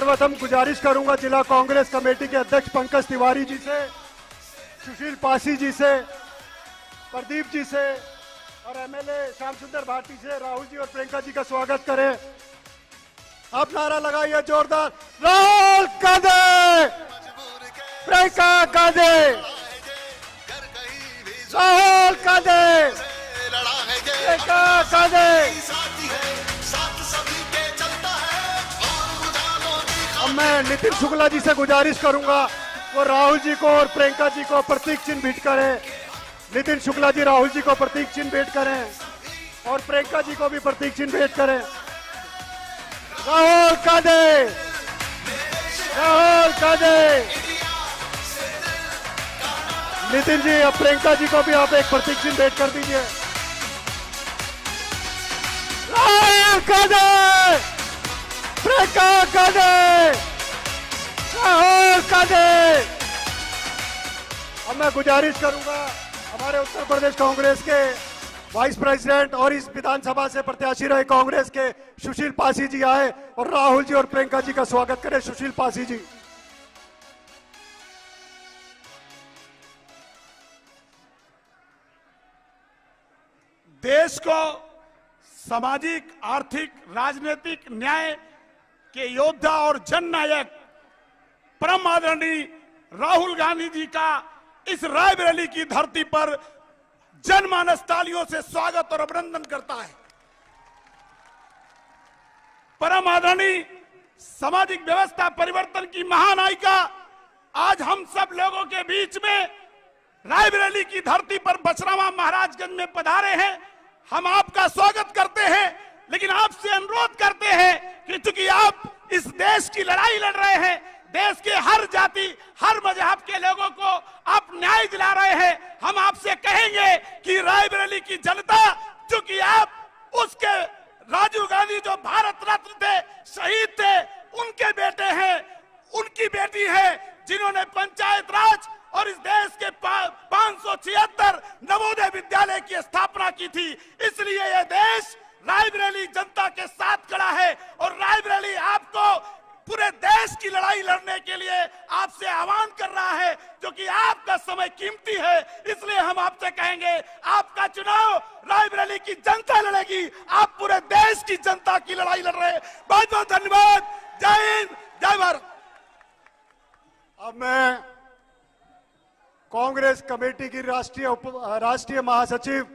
सर्वप्रथम गुजारिश करूंगा जिला कांग्रेस कमेटी के अध्यक्ष पंकज तिवारी जी से, सुशील पासी जी से, प्रदीप जी से और एमएलए श्याम सुंदर भाटी से राहुल जी और प्रियंका जी का स्वागत करें। आप नारा लगाइए जोरदार, राहुल गांधी, प्रियंका गांधी, राहुल गांधी, प्रियंका गांधी। अब मैं नितिन शुक्ला जी से गुजारिश करूंगा वो राहुल जी को और प्रियंका जी को प्रतीक चिन्ह भेंट करें। नितिन शुक्ला जी राहुल जी को प्रतीक चिन्ह भेंट करें और प्रियंका जी को भी प्रतीक चिन्ह भेंट करें। राहुल गांधी, राहुल गांधी। नितिन जी अब प्रियंका जी को भी आप एक प्रतीक चिन्ह भेंट कर दीजिए। राहुल गांधी, प्रियंका गांधी, राहुल गांधी। अब मैं गुजारिश करूंगा हमारे उत्तर प्रदेश कांग्रेस के वाइस प्रेसिडेंट और इस विधानसभा से प्रत्याशी रहे कांग्रेस के सुशील पासी जी आए और राहुल जी और प्रियंका जी का स्वागत करें। सुशील पासी जी। देश को सामाजिक, आर्थिक, राजनीतिक न्याय के योद्धा और जननायक परम आदरणीय राहुल गांधी जी का इस रायबरेली की धरती पर जनमानस तालियों से स्वागत और अभिनंदन करता है। परम आदरणीय सामाजिक व्यवस्था परिवर्तन की महान नायिका आज हम सब लोगों के बीच में रायबरेली की धरती पर बछरावा महाराजगंज में पधारे हैं। हम आपका स्वागत करते हैं, लेकिन आपसे अनुरोध करते हैं कि चूंकि आप इस देश की लड़ाई लड़ रहे हैं, देश के हर जाति, हर मजहब के लोगों को आप न्याय दिला रहे हैं, हम आपसे कहेंगे कि रायबरेली की जनता, चूंकि आप उसके राजीव गांधी जो भारत रत्न थे, शहीद थे, उनके बेटे हैं, उनकी बेटी है, जिन्होंने पंचायत राज और इस देश के 576 नवोदय विद्यालय की स्थापना की थी। इसलिए यह देश रायबरेली जनता के साथ खड़ा है और रायबरेली आपको पूरे देश की लड़ाई लड़ने के लिए आपसे आह्वान कर रहा है, जो कि आपका समय कीमती है। इसलिए हम आपसे कहेंगे, आपका चुनाव रायबरेली की जनता लड़ेगी, आप पूरे देश की जनता की लड़ाई लड़ रहे हैं। बहुत बहुत धन्यवाद। जय हिंद, जय भारत। अब मैं कांग्रेस कमेटी की राष्ट्रीय महासचिव,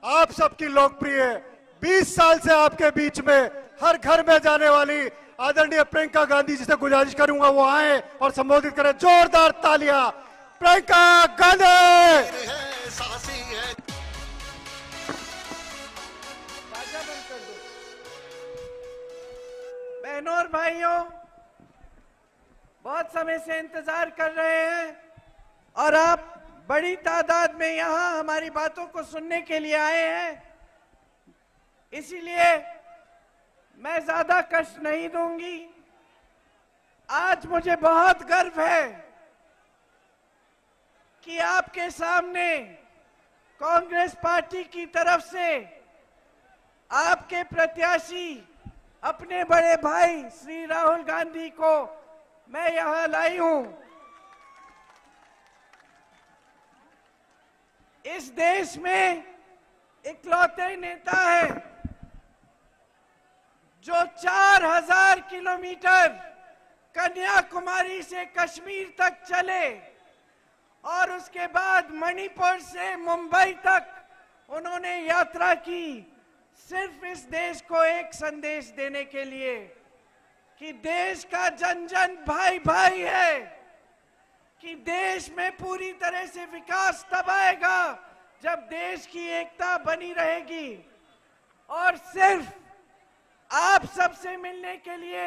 आप सबकी लोकप्रिय 20 साल से आपके बीच में हर घर में जाने वाली आदरणीय प्रियंका गांधी जी से गुजारिश करूंगा वो आए और संबोधित करें। जोरदार तालियां प्रियंका गांधी। बहनों और भाइयों, बहुत समय से इंतजार कर रहे हैं और आप बड़ी तादाद में यहां हमारी बातों को सुनने के लिए आए हैं। इसीलिए मैं ज्यादा कष्ट नहीं दूंगी। आज मुझे बहुत गर्व है कि आपके सामने कांग्रेस पार्टी की तरफ से आपके प्रत्याशी अपने बड़े भाई श्री राहुल गांधी को मैं यहां लाई हूं। इस देश में इकलौते नेता है जो 4000 किलोमीटर कन्याकुमारी से कश्मीर तक चले और उसके बाद मणिपुर से मुंबई तक उन्होंने यात्रा की, सिर्फ इस देश को एक संदेश देने के लिए कि देश का जन जन भाई भाई है, कि देश में पूरी तरह से विकास तब आएगा जब देश की एकता बनी रहेगी। और सिर्फ आप सबसे मिलने के लिए,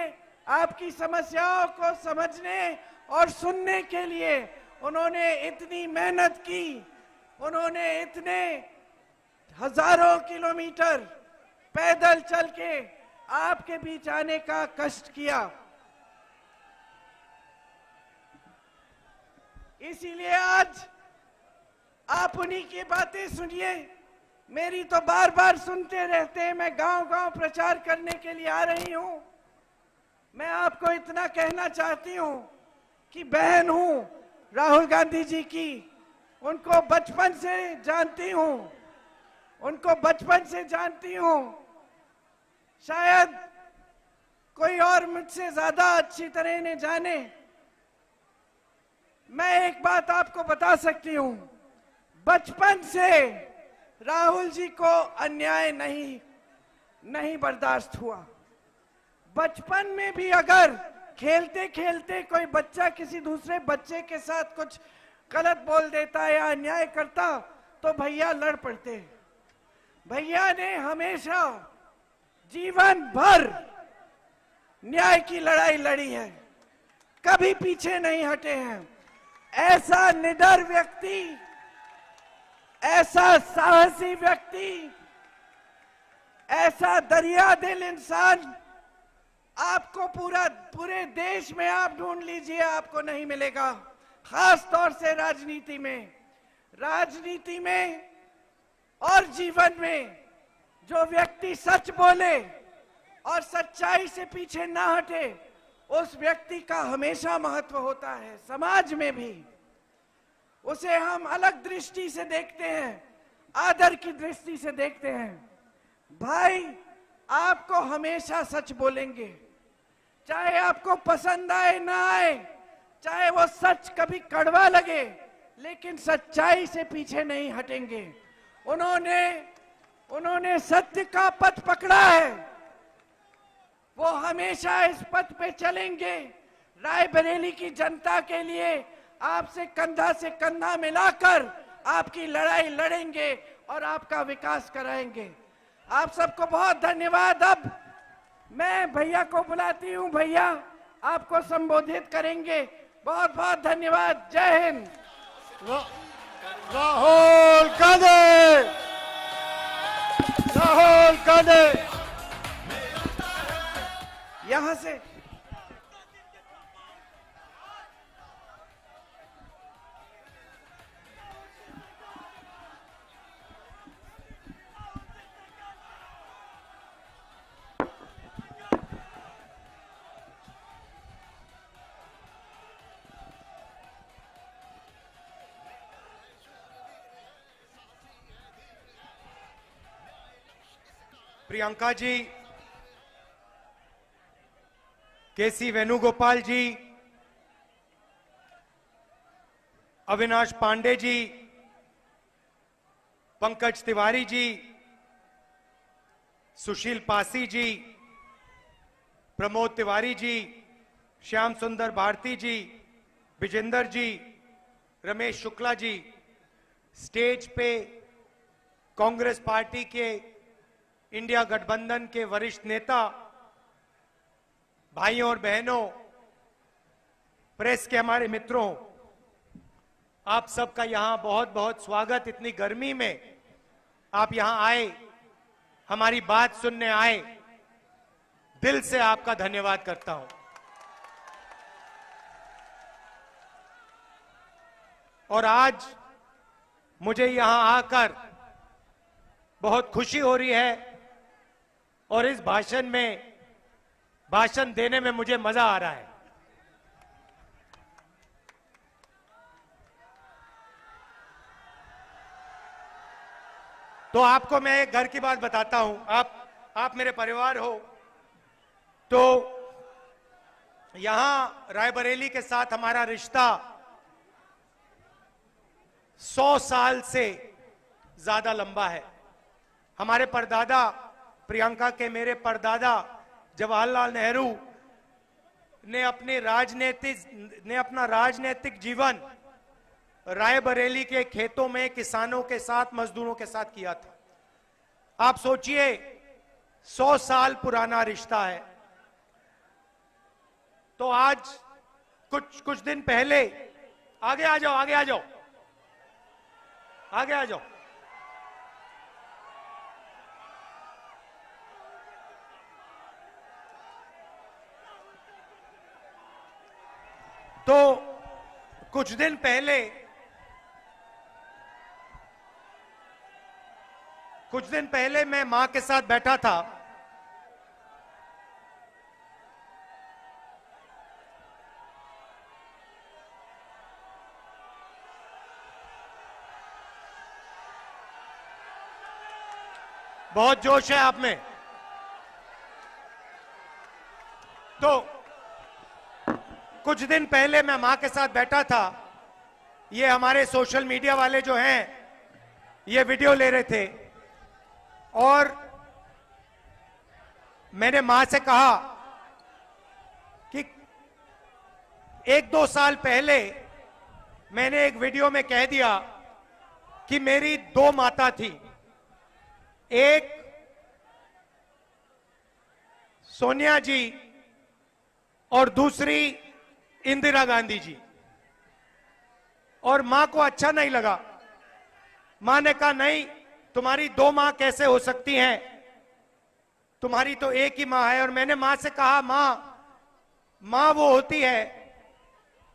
आपकी समस्याओं को समझने और सुनने के लिए उन्होंने इतनी मेहनत की, उन्होंने इतने हजारों किलोमीटर पैदल चल के आपके बीच आने का कष्ट किया। इसीलिए आज आप उन्हीं की बातें सुनिए। मेरी तो बार बार सुनते रहते हैं, मैं गांव गांव प्रचार करने के लिए आ रही हूं। मैं आपको इतना कहना चाहती हूं कि बहन हूं राहुल गांधी जी की, उनको बचपन से जानती हूं, उनको बचपन से जानती हूं। शायद कोई और मुझसे ज्यादा अच्छी तरह ने जाने। मैं एक बात आपको बता सकती हूं, बचपन से राहुल जी को अन्याय नहीं बर्दाश्त हुआ। बचपन में भी अगर खेलते खेलते कोई बच्चा किसी दूसरे बच्चे के साथ कुछ गलत बोल देता या अन्याय करता तो भैया लड़ पड़ते। भैया ने हमेशा जीवन भर न्याय की लड़ाई लड़ी है, कभी पीछे नहीं हटे हैं। ऐसा निडर व्यक्ति, ऐसा साहसी व्यक्ति, ऐसा दरिया दिल इंसान आपको पूरे देश में आप ढूंढ लीजिए, आपको नहीं मिलेगा। खास तौर से राजनीति में और जीवन में जो व्यक्ति सच बोले और सच्चाई से पीछे ना हटे, उस व्यक्ति का हमेशा महत्व होता है। समाज में भी उसे हम अलग दृष्टि से देखते हैं, आदर की दृष्टि से देखते हैं। भाई आपको हमेशा सच बोलेंगे, चाहे आपको पसंद आए ना आए, चाहे वो सच कभी कड़वा लगे, लेकिन सच्चाई से पीछे नहीं हटेंगे। उन्होंने सत्य का पथ पकड़ा है, वो हमेशा इस पथ पे चलेंगे। रायबरेली की जनता के लिए आपसे कंधा से कंधा मिलाकर आपकी लड़ाई लड़ेंगे और आपका विकास कराएंगे। आप सबको बहुत धन्यवाद। अब मैं भैया को बुलाती हूं, भैया आपको संबोधित करेंगे। बहुत बहुत धन्यवाद। जय हिंद। राहुल गांधी, राहुल गांधी। यहां से प्रियंका जी, केसी वेणुगोपाल जी, अविनाश पांडे जी, पंकज तिवारी जी, सुशील पासी जी, प्रमोद तिवारी जी, श्याम सुंदर भारती जी, विजेंद्र जी, रमेश शुक्ला जी, स्टेज पे कांग्रेस पार्टी के इंडिया गठबंधन के वरिष्ठ नेता, भाइयों और बहनों, प्रेस के हमारे मित्रों, आप सबका यहां बहुत बहुत स्वागत। इतनी गर्मी में आप यहां आए, हमारी बात सुनने आए, दिल से आपका धन्यवाद करता हूं। और आज मुझे यहां आकर बहुत खुशी हो रही है और इस भाषण देने में मुझे मजा आ रहा है। तो आपको मैं एक घर की बात बताता हूं। आप मेरे परिवार हो। तो यहां रायबरेली के साथ हमारा रिश्ता 100 साल से ज्यादा लंबा है। हमारे परदादा, प्रियंका के मेरे परदादा जवाहरलाल नेहरू ने अपना राजनीतिक जीवन रायबरेली के खेतों में किसानों के साथ, मजदूरों के साथ किया था। आप सोचिए, 100 साल पुराना रिश्ता है। तो आज कुछ दिन पहले, आगे आ जाओ, आगे आ जाओ, आगे आ जाओ। तो कुछ दिन पहले मैं मां के साथ बैठा था बहुत जोश है आप में। तो कुछ दिन पहले मैं मां के साथ बैठा था, ये हमारे सोशल मीडिया वाले जो हैं ये वीडियो ले रहे थे और मैंने मां से कहा कि 1-2 साल पहले मैंने एक वीडियो में कह दिया कि मेरी 2 माता थी, एक सोनिया जी और दूसरी इंदिरा गांधी जी। और मां को अच्छा नहीं लगा। मां ने कहा नहीं, तुम्हारी 2 मां कैसे हो सकती हैं, तुम्हारी तो एक ही मां है। और मैंने मां से कहा मां वो होती है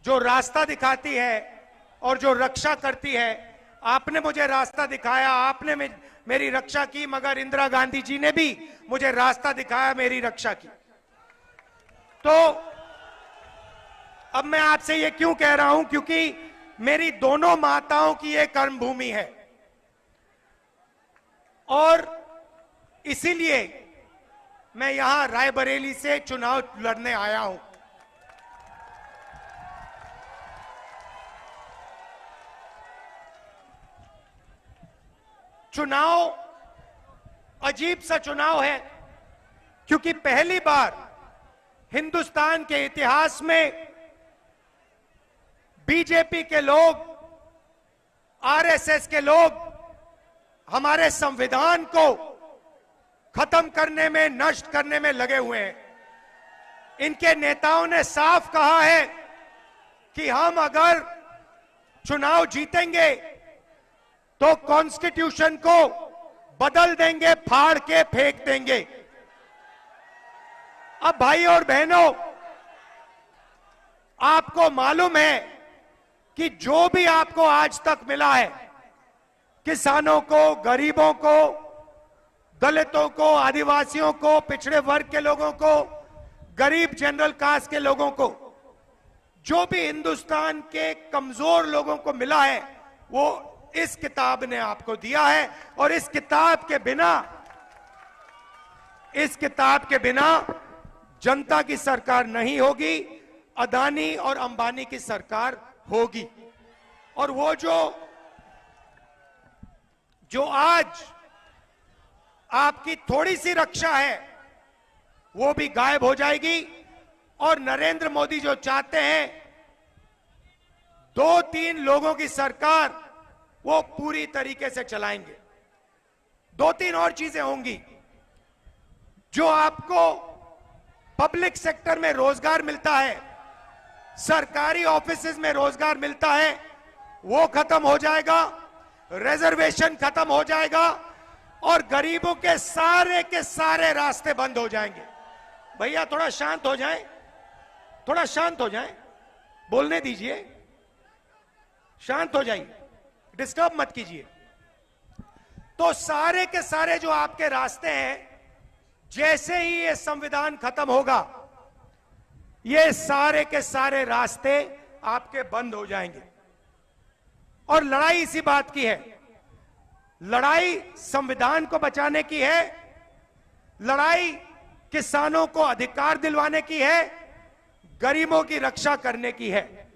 जो रास्ता दिखाती है और जो रक्षा करती है। आपने मुझे रास्ता दिखाया, आपने मेरी रक्षा की, मगर इंदिरा गांधी जी ने भी मुझे रास्ता दिखाया, मेरी रक्षा की। तो अब मैं आपसे ये क्यों कह रहा हूं, क्योंकि मेरी दोनों माताओं की ये कर्मभूमि है और इसीलिए मैं यहां रायबरेली से चुनाव लड़ने आया हूं। चुनाव अजीब सा चुनाव है क्योंकि पहली बार हिंदुस्तान के इतिहास में बीजेपी के लोग, आरएसएस के लोग हमारे संविधान को खत्म करने में, नष्ट करने में लगे हुए हैं। इनके नेताओं ने साफ कहा है कि हम अगर चुनाव जीतेंगे तो कॉन्स्टिट्यूशन को बदल देंगे, फाड़ के फेंक देंगे। अब भाई और बहनों, आपको मालूम है कि जो भी आपको आज तक मिला है, किसानों को, गरीबों को, दलितों को, आदिवासियों को, पिछड़े वर्ग के लोगों को, गरीब जनरल कास्ट के लोगों को, जो भी हिंदुस्तान के कमजोर लोगों को मिला है वो इस किताब ने आपको दिया है। और इस किताब के बिना जनता की सरकार नहीं होगी, अदानी और अंबानी की सरकार होगी। और वो जो आज आपकी थोड़ी सी रक्षा है वो भी गायब हो जाएगी। और नरेंद्र मोदी जो चाहते हैं 2-3 लोगों की सरकार, वो पूरी तरीके से चलाएंगे। 2-3 और चीजें होंगी। जो आपको पब्लिक सेक्टर में रोजगार मिलता है, सरकारी ऑफिसेज में रोजगार मिलता है, वो खत्म हो जाएगा, रिजर्वेशन खत्म हो जाएगा और गरीबों के सारे रास्ते बंद हो जाएंगे। भैया थोड़ा शांत हो जाएं, थोड़ा शांत हो जाएं, बोलने दीजिए, शांत हो जाइए, डिस्टर्ब मत कीजिए। तो सारे के सारे जो आपके रास्ते हैं, जैसे ही ये संविधान खत्म होगा, ये सारे के सारे रास्ते आपके बंद हो जाएंगे। और लड़ाई इसी बात की है। लड़ाई संविधान को बचाने की है, लड़ाई किसानों को अधिकार दिलवाने की है, गरीबों की रक्षा करने की है।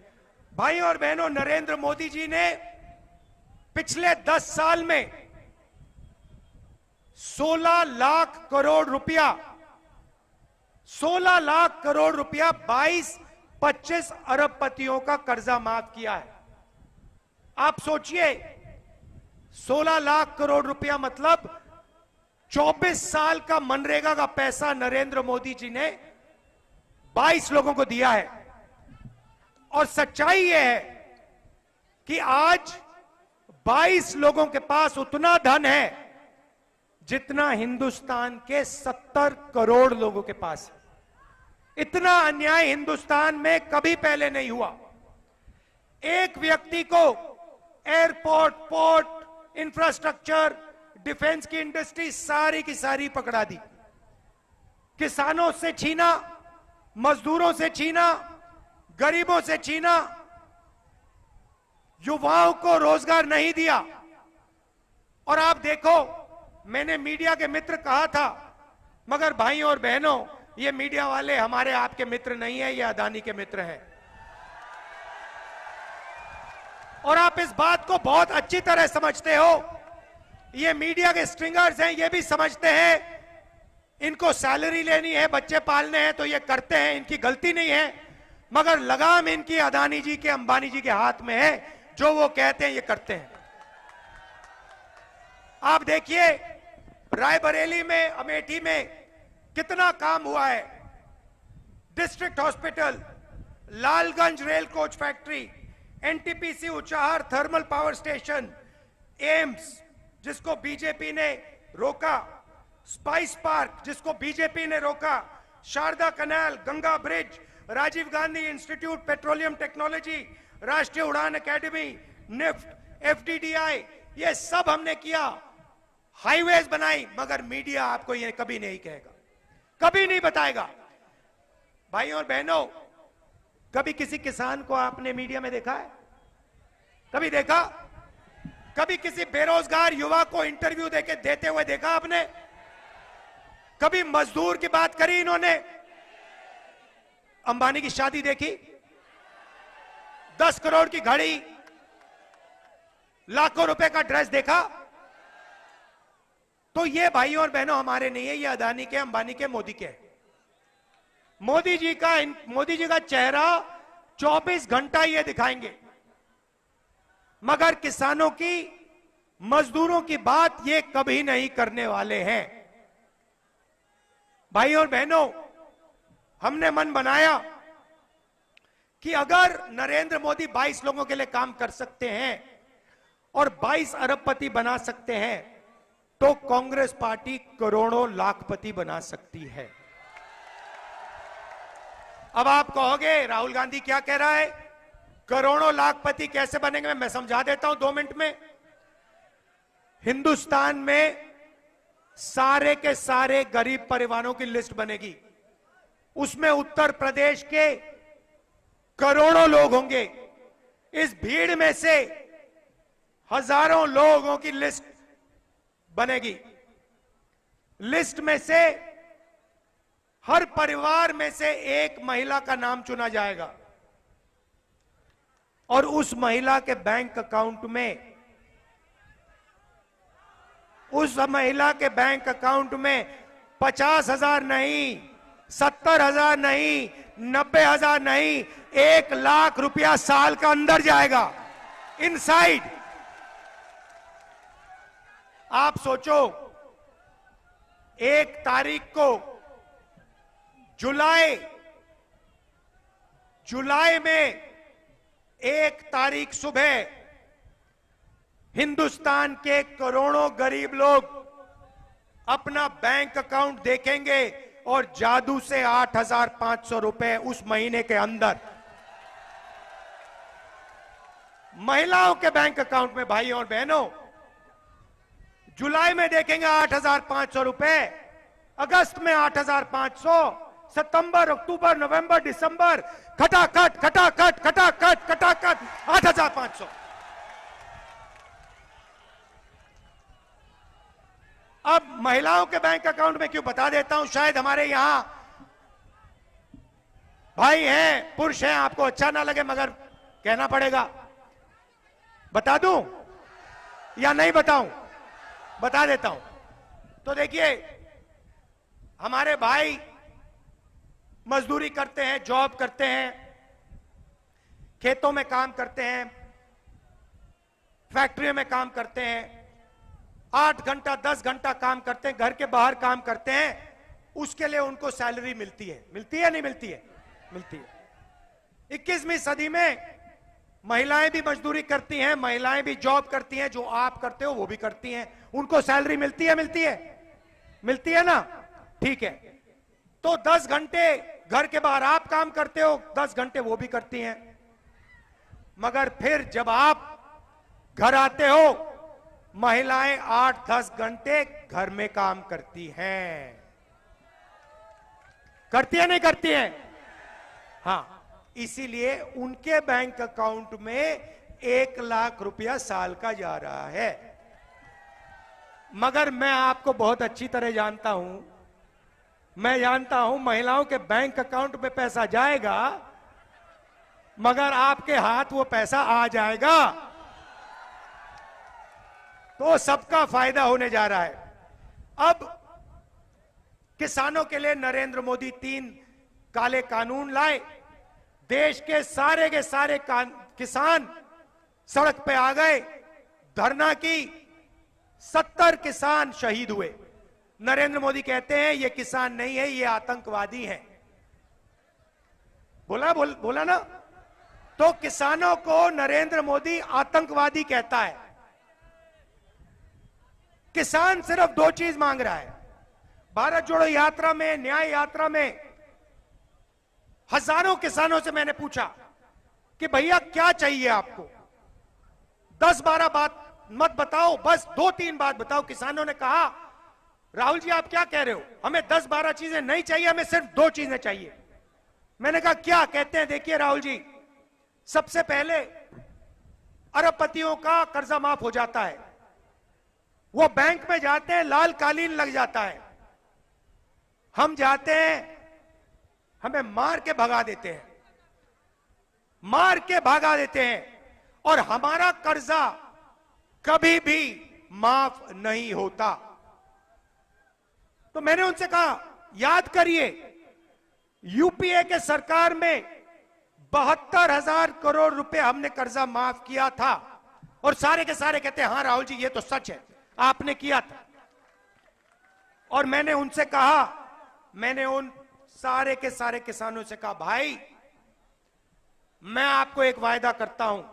भाई और बहनों, नरेंद्र मोदी जी ने पिछले 10 साल में 16 लाख करोड़ रुपया 22-25 अरबपतियों का कर्जा माफ किया है। आप सोचिए, 16 लाख करोड़ रुपया मतलब 24 साल का मनरेगा का पैसा नरेंद्र मोदी जी ने 22 लोगों को दिया है। और सच्चाई यह है कि आज 22 लोगों के पास उतना धन है जितना हिंदुस्तान के 70 करोड़ लोगों के पास है। इतना अन्याय हिंदुस्तान में कभी पहले नहीं हुआ। एक व्यक्ति को एयरपोर्ट, पोर्ट, इंफ्रास्ट्रक्चर, डिफेंस की इंडस्ट्री सारी की सारी पकड़ा दी। किसानों से छीना, मजदूरों से छीना, गरीबों से छीना, युवाओं को रोजगार नहीं दिया। और आप देखो, मैंने मीडिया के मित्र कहा था, मगर भाइयों और बहनों, ये मीडिया वाले हमारे आपके मित्र नहीं है, ये अदानी के मित्र हैं। और आप इस बात को बहुत अच्छी तरह समझते हो। ये मीडिया के स्ट्रिंगर्स हैं, ये भी समझते हैं इनको सैलरी लेनी है, बच्चे पालने हैं तो ये करते हैं, इनकी गलती नहीं है, मगर लगाम इनकी अदानी जी के, अंबानी जी के हाथ में है। जो वो कहते हैं ये करते हैं। आप देखिए रायबरेली में, अमेठी में कितना काम हुआ है। District hospital, Lalganj rail coach factory, NTPC Unchahar thermal power station, AIIMS जिसको बीजेपी ने रोका, स्पाइस पार्क जिसको बीजेपी ने रोका, Sharda canal, Ganga bridge, Rajiv Gandhi institute petroleum technology, Rashtriya Udan academy, NIFT, FDDI, ये सब हमने किया। हाईवेज बनाई, मगर मीडिया आपको ये कभी नहीं कहेगा, कभी नहीं बताएगा। भाइयों और बहनों, कभी किसी किसान को आपने मीडिया में देखा है? कभी देखा? कभी किसी बेरोजगार युवा को इंटरव्यू देते हुए देखा आपने? कभी मजदूर की बात करी इन्होंने? अंबानी की शादी देखी? 10 करोड़ की घड़ी, लाखों रुपए का ड्रेस देखा? तो ये भाइयों और बहनों हमारे नहीं है, ये अदानी के, अंबानी के, मोदी के। मोदी जी का चेहरा 24 घंटा ये दिखाएंगे, मगर किसानों की, मजदूरों की बात ये कभी नहीं करने वाले हैं। भाइयों और बहनों, हमने मन बनाया कि अगर नरेंद्र मोदी 22 लोगों के लिए काम कर सकते हैं और 22 अरबपति बना सकते हैं, तो कांग्रेस पार्टी करोड़ों लाखपति बना सकती है। अब आप कहोगे राहुल गांधी क्या कह रहा है, करोड़ों लाखपति कैसे बनेंगे? मैं समझा देता हूं 2 मिनट में। हिंदुस्तान में सारे के सारे गरीब परिवारों की लिस्ट बनेगी, उसमें उत्तर प्रदेश के करोड़ों लोग होंगे। इस भीड़ में से हजारों लोगों की लिस्ट बनेगी। लिस्ट में से हर परिवार में से एक महिला का नाम चुना जाएगा और उस महिला के बैंक अकाउंट में, उस महिला के बैंक अकाउंट में 50,000 नहीं, 70,000 नहीं, 90,000 नहीं, 1 लाख रुपया साल का अंदर जाएगा, इनसाइड। आप सोचो, 1 तारीख को जुलाई में 1 तारीख सुबह हिंदुस्तान के करोड़ों गरीब लोग अपना बैंक अकाउंट देखेंगे और जादू से 8,500 रुपए उस महीने के अंदर महिलाओं के बैंक अकाउंट में। भाइयों और बहनों, जुलाई में देखेंगे 8,500 रुपए, अगस्त में 8,500, सितंबर, अक्टूबर, नवंबर, दिसंबर, खटाखट खटाखट खटाखट खटाखट 8,500। अब महिलाओं के बैंक अकाउंट में क्यों बता देता हूं, शायद हमारे यहां भाई हैं, पुरुष हैं, आपको अच्छा ना लगे, मगर कहना पड़ेगा। बता दूं या नहीं बताऊं? बता देता हूं। तो देखिए, हमारे भाई मजदूरी करते हैं, जॉब करते हैं, खेतों में काम करते हैं, फैक्ट्रियों में काम करते हैं, 8 घंटा 10 घंटा काम करते हैं, घर के बाहर काम करते हैं, उसके लिए उनको सैलरी मिलती है। मिलती है नहीं मिलती है? मिलती है। 21वीं सदी में महिलाएं भी मजदूरी करती हैं, महिलाएं भी जॉब करती हैं, जो आप करते हो वो भी करती हैं, उनको सैलरी मिलती है? मिलती है? मिलती है ना? ठीक है। तो 10 घंटे घर के बाहर आप काम करते हो, 10 घंटे वो भी करती हैं, मगर फिर जब आप घर आते हो, महिलाएं 8-10 घंटे घर में काम करती हैं। करती है नहीं करती है? हाँ, इसीलिए उनके बैंक अकाउंट में 1 लाख रुपया साल का जा रहा है। मगर मैं आपको बहुत अच्छी तरह जानता हूं। मैं जानता हूं महिलाओं के बैंक अकाउंट में पैसा जाएगा, मगर आपके हाथ वो पैसा आ जाएगा। तो सबका फायदा होने जा रहा है। अब किसानों के लिए नरेंद्र मोदी 3 काले कानून लाए। देश के सारे किसान सड़क पे आ गए, धरना की। 70 किसान शहीद हुए। नरेंद्र मोदी कहते हैं ये किसान नहीं है, ये आतंकवादी हैं। बोला ना। तो किसानों को नरेंद्र मोदी आतंकवादी कहता है। किसान सिर्फ 2 चीज मांग रहा है। भारत जोड़ो यात्रा में, न्याय यात्रा में हजारों किसानों से मैंने पूछा कि भैया क्या चाहिए आपको? 10-12 बात मत बताओ, बस 2-3 बात बताओ। किसानों ने कहा राहुल जी आप क्या कह रहे हो, हमें 10-12 चीजें नहीं चाहिए, हमें सिर्फ 2 चीजें चाहिए। मैंने कहा क्या? कहते हैं देखिए राहुल जी, सबसे पहले अरबपतियों का कर्जा माफ हो जाता है। वो बैंक में जाते हैं, लाल कालीन लग जाता है। हम जाते हैं, हमें मार के भगा देते हैं, और हमारा कर्जा कभी भी माफ नहीं होता। तो मैंने उनसे कहा याद करिए, यूपीए के सरकार में 72,000 करोड़ रुपए हमने कर्जा माफ किया था। और सारे के सारे कहते हैं हाँ राहुल जी ये तो सच है, आपने किया था। और मैंने उनसे कहा, मैंने उन सारे के सारे किसानों से कहा भाई मैं आपको एक वायदा करता हूं,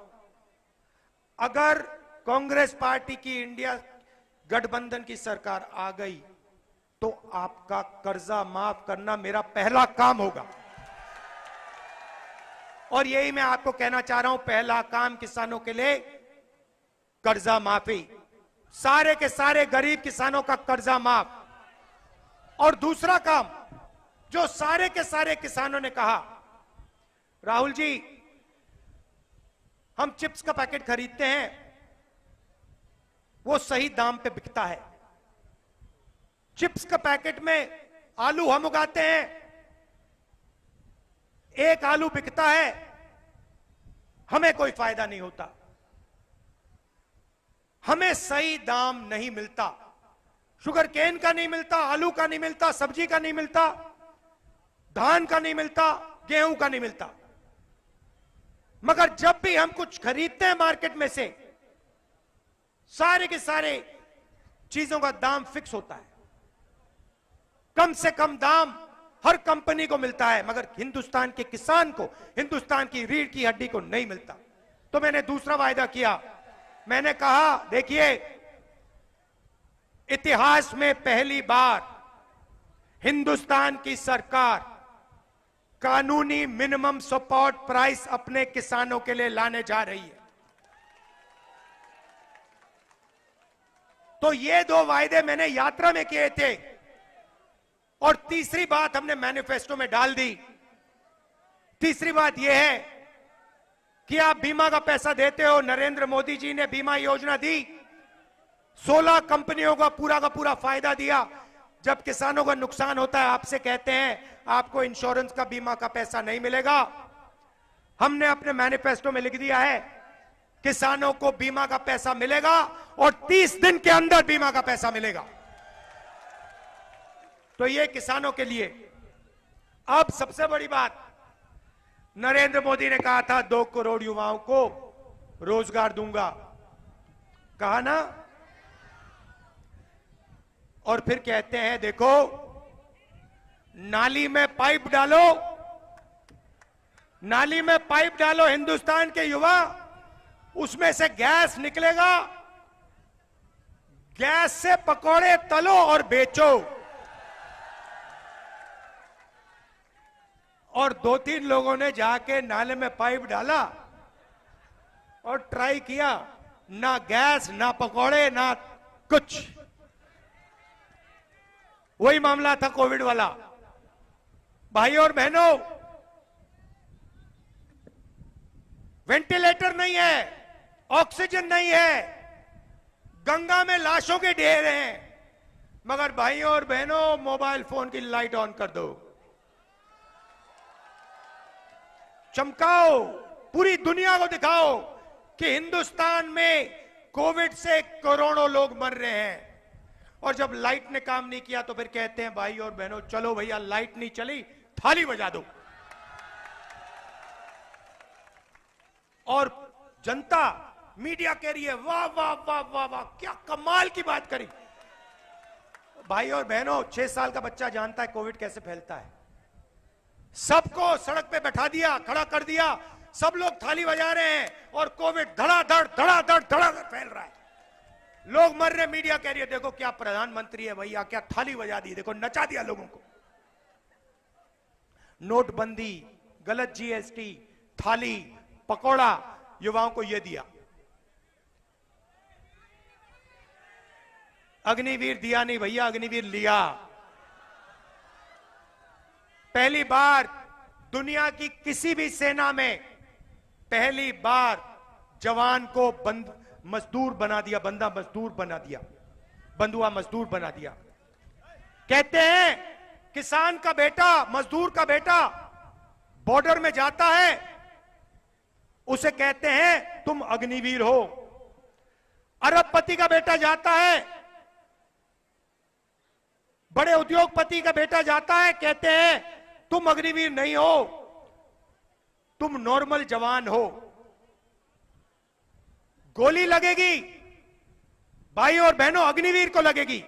अगर कांग्रेस पार्टी की इंडिया गठबंधन की सरकार आ गई तो आपका कर्जा माफ करना मेरा पहला काम होगा। और यही मैं आपको कहना चाह रहा हूं, पहला काम किसानों के लिए कर्जा माफी, सारे के सारे गरीब किसानों का कर्जा माफ। और दूसरा काम जो सारे के सारे किसानों ने कहा, राहुल जी हम चिप्स का पैकेट खरीदते हैं, वो सही दाम पे बिकता है। चिप्स का पैकेट में आलू हम उगाते हैं, एक आलू बिकता है, हमें कोई फायदा नहीं होता, हमें सही दाम नहीं मिलता। शुगर केन का नहीं मिलता, आलू का नहीं मिलता, सब्जी का नहीं मिलता, धान का नहीं मिलता, गेहूं का नहीं मिलता। मगर जब भी हम कुछ खरीदते हैं मार्केट में से, सारे के सारे चीजों का दाम फिक्स होता है, कम से कम दाम हर कंपनी को मिलता है, मगर हिंदुस्तान के किसान को, हिंदुस्तान की रीढ़ की हड्डी को नहीं मिलता। तो मैंने दूसरा वायदा किया, मैंने कहा देखिए इतिहास में पहली बार हिंदुस्तान की सरकार कानूनी मिनिमम सपोर्ट प्राइस अपने किसानों के लिए लाने जा रही है। तो ये 2 वायदे मैंने यात्रा में किए थे। और तीसरी बात हमने मैनिफेस्टो में डाल दी। तीसरी बात यह है कि आप बीमा का पैसा देते हो, नरेंद्र मोदी जी ने बीमा योजना दी, 16 कंपनियों का पूरा फायदा दिया। जब किसानों का नुकसान होता है आपसे कहते हैं आपको इंश्योरेंस का बीमा का पैसा नहीं मिलेगा। हमने अपने मैनिफेस्टो में लिख दिया है किसानों को बीमा का पैसा मिलेगा और 30 दिन के अंदर बीमा का पैसा मिलेगा। तो ये किसानों के लिए। अब सबसे बड़ी बात, नरेंद्र मोदी ने कहा था 2 करोड़ युवाओं को रोजगार दूंगा, कहा ना। और फिर कहते हैं देखो नाली में पाइप डालो, नाली में पाइप डालो हिंदुस्तान के युवा, उसमें से गैस निकलेगा, गैस से पकौड़े तलो और बेचो। और 2-3 लोगों ने जाके नाले में पाइप डाला और ट्राई किया, ना गैस ना पकौड़े ना कुछ। वही मामला था कोविड वाला। भाइयों और बहनों, वेंटिलेटर नहीं है, ऑक्सीजन नहीं है, गंगा में लाशों के ढेर हैं, मगर भाइयों और बहनों मोबाइल फोन की लाइट ऑन कर दो, चमकाओ, पूरी दुनिया को दिखाओ कि हिंदुस्तान में कोविड से करोड़ों लोग मर रहे हैं। और जब लाइट ने काम नहीं किया तो फिर कहते हैं भाई और बहनों चलो भैया लाइट नहीं चली, थाली बजा दो। और जनता मीडिया कह रही है वाह वाह वाह वाह वाह, क्या कमाल की बात करी। भाई और बहनों 6 साल का बच्चा जानता है कोविड कैसे फैलता है। सबको सड़क पे बैठा दिया, खड़ा कर दिया, सब लोग थाली बजा रहे हैं और कोविड धड़ाधड़ धड़ाधड़ धड़ाधड़ फैल रहा है, लोग मर रहे। मीडिया कह रही है देखो क्या प्रधानमंत्री है भैया, क्या थाली बजा दी, देखो नचा दिया लोगों को। नोटबंदी, गलत जीएसटी, थाली, पकोड़ा, युवाओं को यह दिया। अग्निवीर दिया नहीं भैया, अग्निवीर लिया। पहली बार दुनिया की किसी भी सेना में पहली बार जवान को मजदूर बना दिया, बंदा मजदूर बना दिया, बंधुआ मजदूर बना दिया। कहते हैं किसान का बेटा, मजदूर का बेटा बॉर्डर में जाता है, उसे कहते हैं तुम अग्निवीर हो। अरबपति का बेटा जाता है, बड़े उद्योगपति का बेटा जाता है, कहते हैं तुम अग्निवीर नहीं हो, तुम नॉर्मल जवान हो। गोली लगेगी भाई और बहनों, अग्निवीर को लगेगी,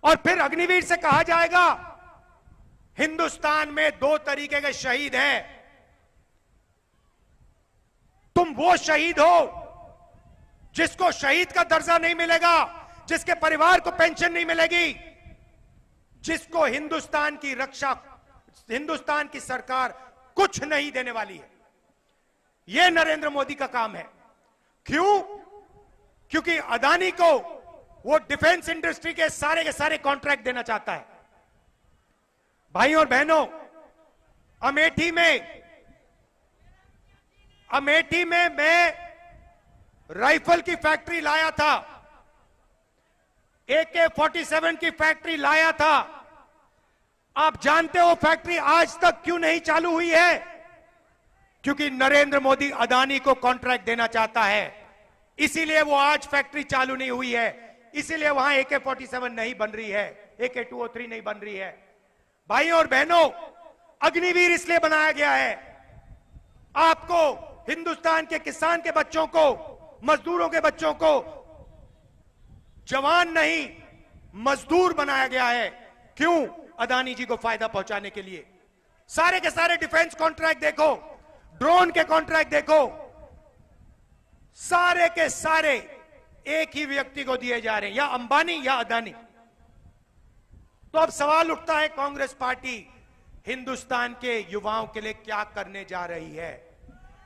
और फिर अग्निवीर से कहा जाएगा हिंदुस्तान में 2 तरीके के शहीद हैं, तुम वो शहीद हो जिसको शहीद का दर्जा नहीं मिलेगा, जिसके परिवार को पेंशन नहीं मिलेगी, जिसको हिंदुस्तान की रक्षा, हिंदुस्तान की सरकार कुछ नहीं देने वाली है। यह नरेंद्र मोदी का काम है। क्यों? क्योंकि अदानी को वो डिफेंस इंडस्ट्री के सारे कॉन्ट्रैक्ट देना चाहता है। भाई और बहनों, अमेठी में मैं राइफल की फैक्ट्री लाया था, AK-47 की फैक्ट्री लाया था। आप जानते हो फैक्ट्री आज तक क्यों नहीं चालू हुई है? क्योंकि नरेंद्र मोदी अदानी को कॉन्ट्रैक्ट देना चाहता है, इसीलिए वो आज फैक्ट्री चालू नहीं हुई है, इसीलिए वहां AK-47 नहीं बन रही है, AK-203 नहीं बन रही है। भाई और बहनों, अग्निवीर इसलिए बनाया गया है, आपको, हिंदुस्तान के किसान के बच्चों को, मजदूरों के बच्चों को जवान नहीं मजदूर बनाया गया है। क्यों? अदानी जी को फायदा पहुंचाने के लिए। सारे के सारे डिफेंस कॉन्ट्रैक्ट देखो, ड्रोन के कॉन्ट्रैक्ट देखो, सारे के सारे एक ही व्यक्ति को दिए जा रहे हैं, या अंबानी या अदानी। तो अब सवाल उठता है कांग्रेस पार्टी हिंदुस्तान के युवाओं के लिए क्या करने जा रही है?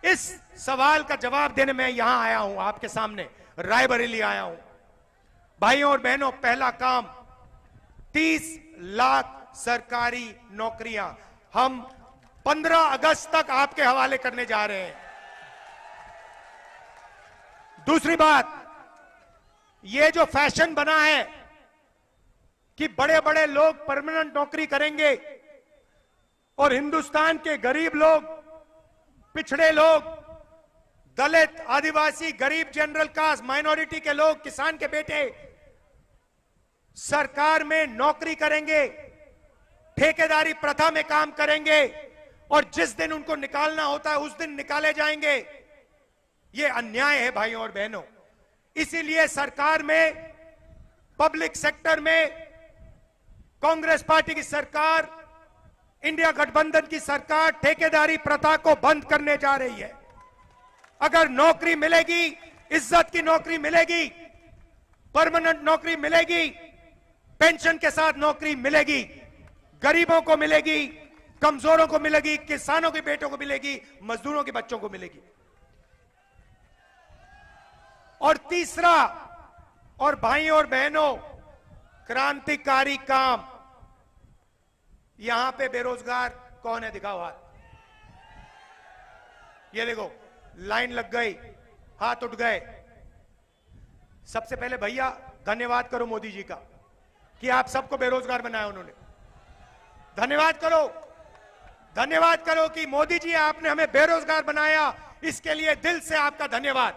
इस सवाल का जवाब देने में यहां आया हूं, आपके सामने रायबरेली आया हूं। भाइयों और बहनों, पहला काम 30 लाख सरकारी नौकरियां हम 15 अगस्त तक आपके हवाले करने जा रहे हैं। दूसरी बात, ये जो फैशन बना है कि बड़े बड़े लोग परमानेंट नौकरी करेंगे और हिंदुस्तान के गरीब लोग, पिछड़े लोग, दलित, आदिवासी, गरीब, जनरल कास्ट, माइनॉरिटी के लोग, किसान के बेटे सरकार में नौकरी करेंगे, ठेकेदारी प्रथा में काम करेंगे और जिस दिन उनको निकालना होता है उस दिन निकाले जाएंगे। यह अन्याय है भाइयों और बहनों। इसीलिए सरकार में, पब्लिक सेक्टर में कांग्रेस पार्टी की सरकार, इंडिया गठबंधन की सरकार ठेकेदारी प्रथा को बंद करने जा रही है। अगर नौकरी मिलेगी, इज्जत की नौकरी मिलेगी, परमानेंट नौकरी मिलेगी, पेंशन के साथ नौकरी मिलेगी, गरीबों को मिलेगी, कमजोरों को मिलेगी, किसानों के बेटों को मिलेगी, मजदूरों के बच्चों को मिलेगी। और तीसरा, और भाइयों और बहनों, क्रांतिकारी काम। यहां पे बेरोजगार कौन है? दिखाओ हाथ। ये देखो, लाइन लग गई, हाथ उठ गए। सबसे पहले भैया धन्यवाद करो मोदी जी का कि आप सबको बेरोजगार बनाया उन्होंने। धन्यवाद करो कि मोदी जी आपने हमें बेरोजगार बनाया, इसके लिए दिल से आपका धन्यवाद।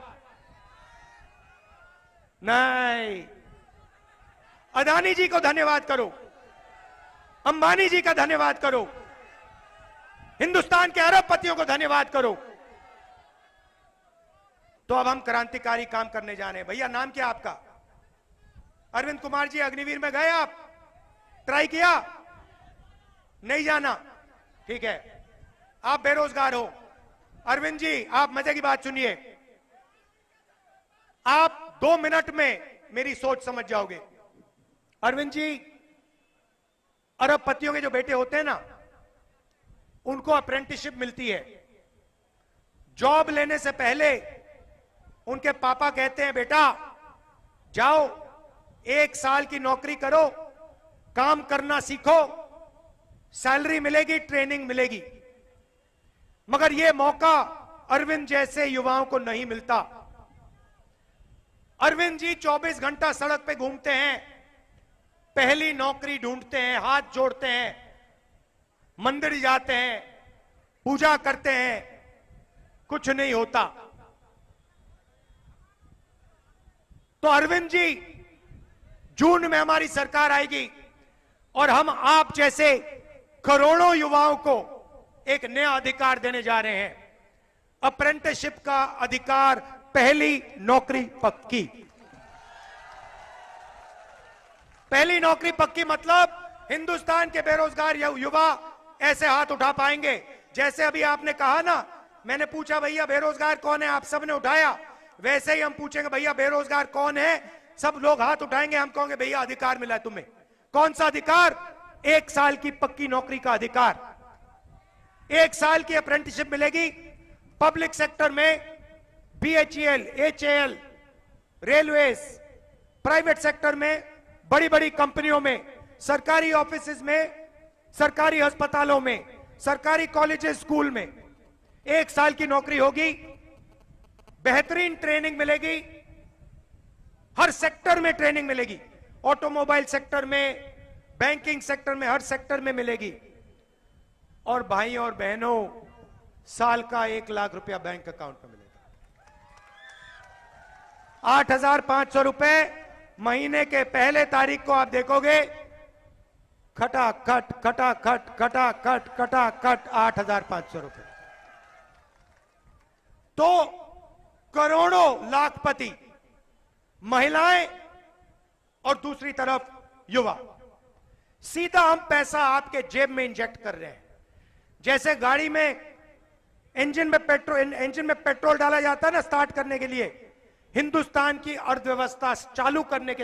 नहीं, अदानी जी को धन्यवाद करो, अंबानी जी का धन्यवाद करो, हिंदुस्तान के अरबपतियों को धन्यवाद करो। तो अब हम क्रांतिकारी काम करने जा रहे हैं। भैया नाम क्या आपका? अरविंद कुमार जी, अग्निवीर में गए आप? ट्राई किया? नहीं जाना? ठीक है, आप बेरोजगार हो। अरविंद जी, आप मजे की बात सुनिए, आप 2 मिनट में मेरी सोच समझ जाओगे। अरविंद जी, अरबपतियों के जो बेटे होते हैं ना, उनको अप्रेंटिसशिप मिलती है। जॉब लेने से पहले उनके पापा कहते हैं, बेटा जाओ 1 साल की नौकरी करो, काम करना सीखो, सैलरी मिलेगी, ट्रेनिंग मिलेगी। मगर यह मौका अरविंद जैसे युवाओं को नहीं मिलता। अरविंद जी 24 घंटा सड़क पे घूमते हैं, पहली नौकरी ढूंढते हैं, हाथ जोड़ते हैं, मंदिर जाते हैं, पूजा करते हैं, कुछ नहीं होता। तो अरविंद जी, जून में हमारी सरकार आएगी और हम आप जैसे करोड़ों युवाओं को एक नया अधिकार देने जा रहे हैं, अप्रेंटिसशिप का अधिकार, पहली नौकरी पक्की। पहली नौकरी पक्की मतलब हिंदुस्तान के बेरोजगार युवा ऐसे हाथ उठा पाएंगे जैसे अभी आपने कहा ना, मैंने पूछा भैया बेरोजगार कौन है, आप सबने उठाया, वैसे ही हम पूछेंगे भैया बेरोजगार कौन है, सब लोग हाथ उठाएंगे, हम कहेंगे भैया अधिकार मिला है तुम्हें। कौन सा अधिकार? 1 साल की पक्की नौकरी का अधिकार, 1 साल की अप्रेंटिसशिप मिलेगी। पब्लिक सेक्टर में BHEL, HAL, railways, private sector में, बड़ी बड़ी कंपनियों में, सरकारी ऑफिसेज में, सरकारी अस्पतालों में, सरकारी कॉलेजेस, स्कूल में 1 साल की नौकरी होगी, बेहतरीन ट्रेनिंग मिलेगी, हर सेक्टर में ट्रेनिंग मिलेगी, ऑटोमोबाइल सेक्टर में, बैंकिंग सेक्टर में, हर सेक्टर में मिलेगी। और भाई और बहनों, साल का 1 लाख रुपया बैंक अकाउंट में मिलेगा। 8,500 रुपए महीने के पहले तारीख को आप देखोगे, खटाखट खटाखट खटाखट खटाखट 8,500 रुपए। तो करोड़ों लाखपति महिलाएं और दूसरी तरफ युवा, सीधा हम पैसा आपके जेब में इंजेक्ट कर रहे हैं। जैसे गाड़ी में इंजन में पेट्रोल डाला जाता है ना स्टार्ट करने के लिए, हिंदुस्तान की अर्थव्यवस्था चालू करने के लिए